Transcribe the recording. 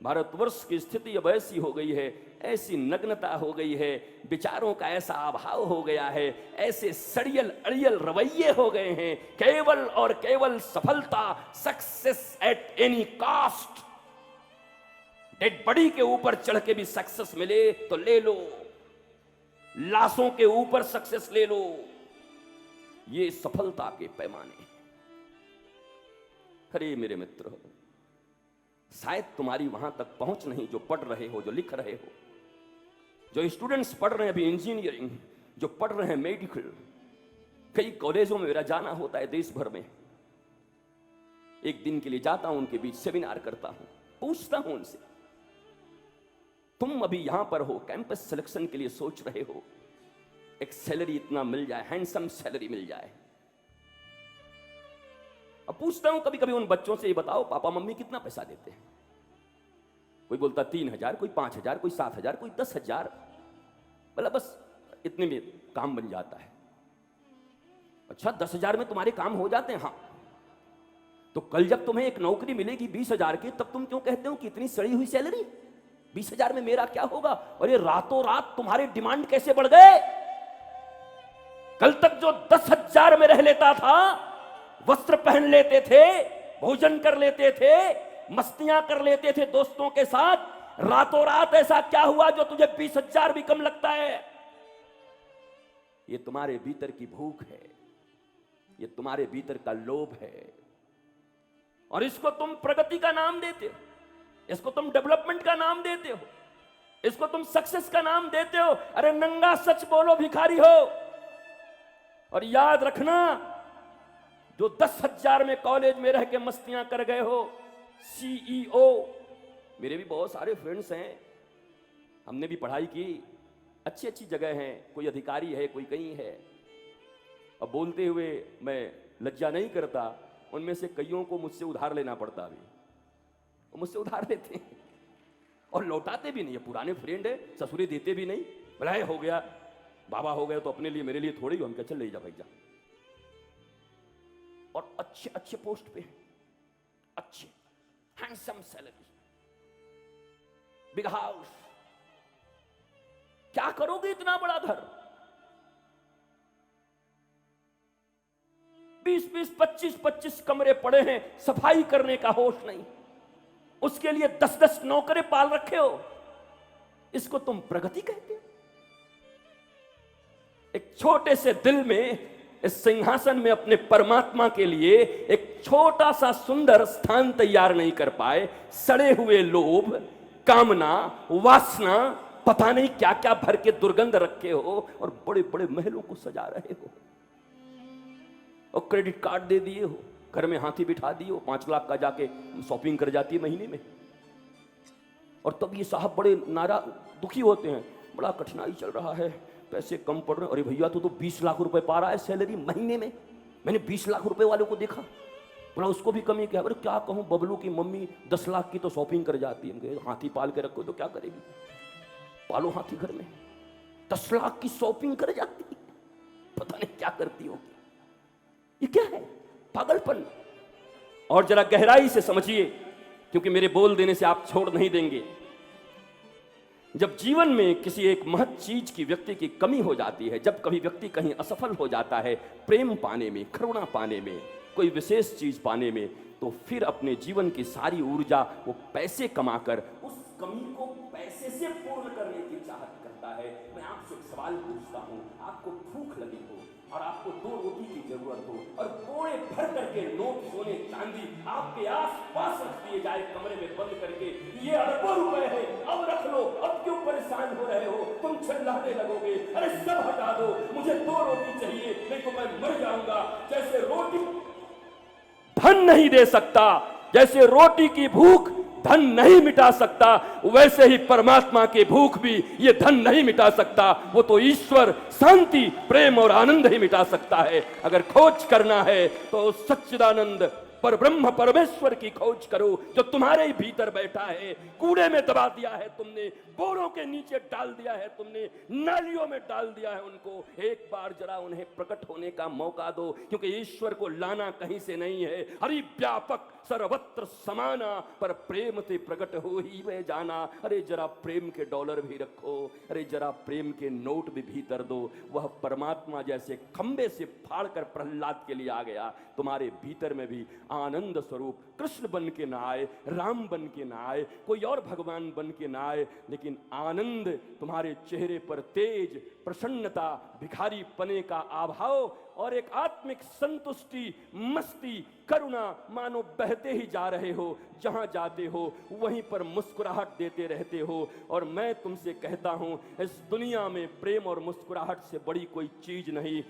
भारतवर्ष की स्थिति अब ऐसी हो गई है, ऐसी नग्नता हो गई है, विचारों का ऐसा अभाव हो गया है, ऐसे सड़ियल अड़ियल रवैये हो गए हैं, केवल और केवल सफलता, success at any cost. Dead body के ऊपर चढ़ के भी सक्सेस मिले तो ले लो, लाशों के ऊपर सक्सेस ले लो। ये सफलता के पैमाने। अरे मेरे मित्र, शायद तुम्हारी वहां तक पहुंच नहीं जो पढ़ रहे हो, जो लिख रहे हो, जो स्टूडेंट्स पढ़ रहे हैं अभी इंजीनियरिंग, जो पढ़ रहे हैं मेडिकल। कई कॉलेजों में मेरा जाना होता है देश भर में, एक दिन के लिए जाता हूं, उनके बीच सेमिनार करता हूं, पूछता हूं उनसे, तुम अभी यहां पर हो, कैंपस सिलेक्शन के लिए सोच रहे हो, एक सैलरी इतना मिल जाए, हैंडसम सैलरी मिल जाए। अब पूछता हूं कभी कभी उन बच्चों से, ये बताओ पापा मम्मी कितना पैसा देते हैं? कोई बोलता 3,000, कोई 5,000, कोई 7,000, कोई 10,000। बोला बस इतने में काम बन जाता है। अच्छा 10,000 में तुम्हारे काम हो जाते हैं? हाँ। तो कल जब तुम्हें एक नौकरी मिलेगी 20,000 की, तब तुम क्यों कहते हो कि इतनी सड़ी हुई सैलरी, 20,000 में मेरा क्या होगा? और ये रातों रात तुम्हारे डिमांड कैसे बढ़ गए? कल तक जो 10,000 में रह लेता था, वस्त्र पहन लेते थे, भोजन कर लेते थे, मस्तियां कर लेते थे दोस्तों के साथ, रातों रात ऐसा क्या हुआ जो तुझे 20,000 भी कम लगता है? ये तुम्हारे भीतर की भूख है, ये तुम्हारे भीतर का लोभ है, और इसको तुम प्रगति का नाम देते हो, इसको तुम डेवलपमेंट का नाम देते हो, इसको तुम सक्सेस का नाम देते हो। अरे नंगा सच बोलो भिखारी हो। और याद रखना, जो 10,000 में कॉलेज में रह के मस्तियां कर गए हो, CEO, मेरे भी बहुत सारे फ्रेंड्स हैं, हमने भी पढ़ाई की, अच्छी अच्छी जगह हैं, कोई अधिकारी है, कोई कहीं है। अब बोलते हुए मैं लज्जा नहीं करता, उनमें से कईयों को मुझसे उधार लेना पड़ता अभी, वो मुझसे उधार लेते हैं और लौटाते भी नहीं है। पुराने फ्रेंड है, ससुरे देते भी नहीं, भला हो गया बाबा हो गए तो अपने लिए मेरे लिए थोड़ी, हम क्या चल ले जा भाई जा। और अच्छे अच्छे पोस्ट पे, अच्छे हैंडसम सैलरी, बिग हाउस। क्या करोगे इतना बड़ा घर? 20-20, 25-25 कमरे पड़े हैं, सफाई करने का होश नहीं, उसके लिए 10-10 नौकरे पाल रखे हो, इसको तुम प्रगति कहते हो? एक छोटे से दिल में, इस सिंहासन में अपने परमात्मा के लिए एक छोटा सा सुंदर स्थान तैयार नहीं कर पाए, सड़े हुए लोभ, कामना, वासना, पता नहीं क्या क्या भर के दुर्गंध रखे हो, और बड़े बड़े महलों को सजा रहे हो, और क्रेडिट कार्ड दे दिए हो, घर में हाथी बिठा दिए हो, 5 लाख का जाके शॉपिंग कर जाती है महीने में। और तब ये साहब बड़े दुखी होते हैं, बड़ा कठिनाई चल रहा है, पैसे कम पड़ रहे। अरे भैया तो 20 लाख रुपए पा रहा है सैलरी महीने में, मैंने 20 लाख रुपए वालों को देखा, बोला उसको भी कमी क्या? अरे क्या कहूँ, बबलू की मम्मी 10 लाख की तो शॉपिंग कर जाती है। हाथी पाल के रखो तो क्या करेगी? पालो हाथी घर में, 10 लाख की शॉपिंग कर जाती है, पता नहीं क्या करती होगी। ये क्या है? पागलपन। और जरा गहराई से समझिए, क्योंकि मेरे बोल देने से आप छोड़ नहीं देंगे। जब जीवन में किसी एक महत चीज की व्यक्ति की कमी हो जाती है, जब कभी व्यक्ति कहीं असफल हो जाता है प्रेम पाने में, करुणा पाने में, कोई विशेष चीज पाने में, तो फिर अपने जीवन की सारी ऊर्जा वो पैसे कमाकर उस कमी को पैसे से पूर्ण करने की चाहत करता है। मैं आपसे एक सवाल पूछता हूं, आपको भूख लगी हो और आपको 2 रोटी की जरूरत हो, और कोड़े भर करके नोट, सोने, चांदी आपके आस पास रख दिए जाए कमरे में बंद करके, ये अरबों रुपए है, अब रख लो, अब क्यों परेशान हो रहे हो? तुम चिल्लाने लगोगे, अरे सब हटा दो, मुझे 2 रोटी चाहिए, नहीं तो मैं मर जाऊंगा। जैसे रोटी धन नहीं दे सकता, जैसे रोटी की भूख धन नहीं मिटा सकता, वैसे ही परमात्मा की भूख भी ये धन नहीं मिटा सकता। वो तो ईश्वर, शांति, प्रेम और आनंद ही मिटा सकता है। अगर खोज करना है तो सच्चिदानंद पर ब्रह्म परमेश्वर की खोज करो जो तुम्हारे ही भीतर बैठा है। कूड़े में दबा दिया है तुमने, बोरों के नीचे डाल दिया है तुमने, नालियों में डाल दिया है उनको। एक बार जरा उन्हें प्रकट होने का मौका दो, क्योंकि ईश्वर को लाना कहीं से नहीं है। हरि व्यापक सर्वत्र समाना, पर प्रेम से प्रकट हो ही में जाना। अरे जरा प्रेम के डॉलर भी रखो, अरे जरा प्रेम के नोट भी भीतर दो। वह परमात्मा जैसे खंबे से फाड़कर प्रहलाद के लिए आ गया, तुम्हारे भीतर में भी आनंद स्वरूप कृष्ण बन के ना आए, राम बन के ना आए, कोई और भगवान बन के ना आए, लेकिन आनंद तुम्हारे चेहरे पर तेज, प्रसन्नता, भिखारी पने का अभाव और एक आत्मिक संतुष्टि, मस्ती, करुणा, मानो बहते ही जा रहे हो। जहां जाते हो वहीं पर मुस्कुराहट देते रहते हो। और मैं तुमसे कहता हूं, इस दुनिया में प्रेम और मुस्कुराहट से बड़ी कोई चीज नहीं।